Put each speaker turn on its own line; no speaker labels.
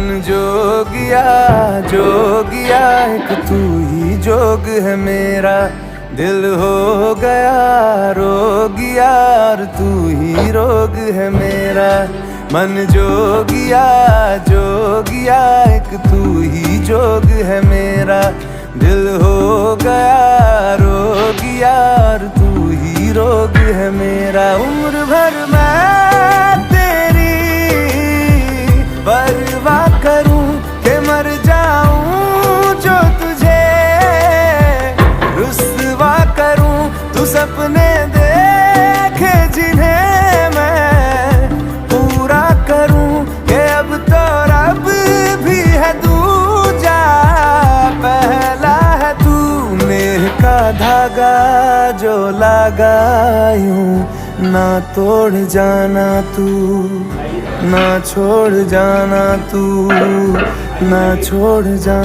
मन जोगिया जोगिया, एक तू ही जोग है मेरा। दिल हो गया रोगिया, और तू ही रोग है मेरा। मन जोगिया जोगिया, एक तू ही जोग है मेरा। दिल हो गया रोगिया, और तू ही रोग है मेरा। उम्र भर मैं तेरी परवाह करूं कि मर जाऊं जो तुझे रुस्वा करूं। तू सपने देखे जिन्हें मैं पूरा करूं, कि अब तो रब भी है दूजा, पहला है तू। मेह का धागा जो लगा यूं ना तोड़ जाना तू, ना छोड़ जाना तू, ना छोड़ जाना।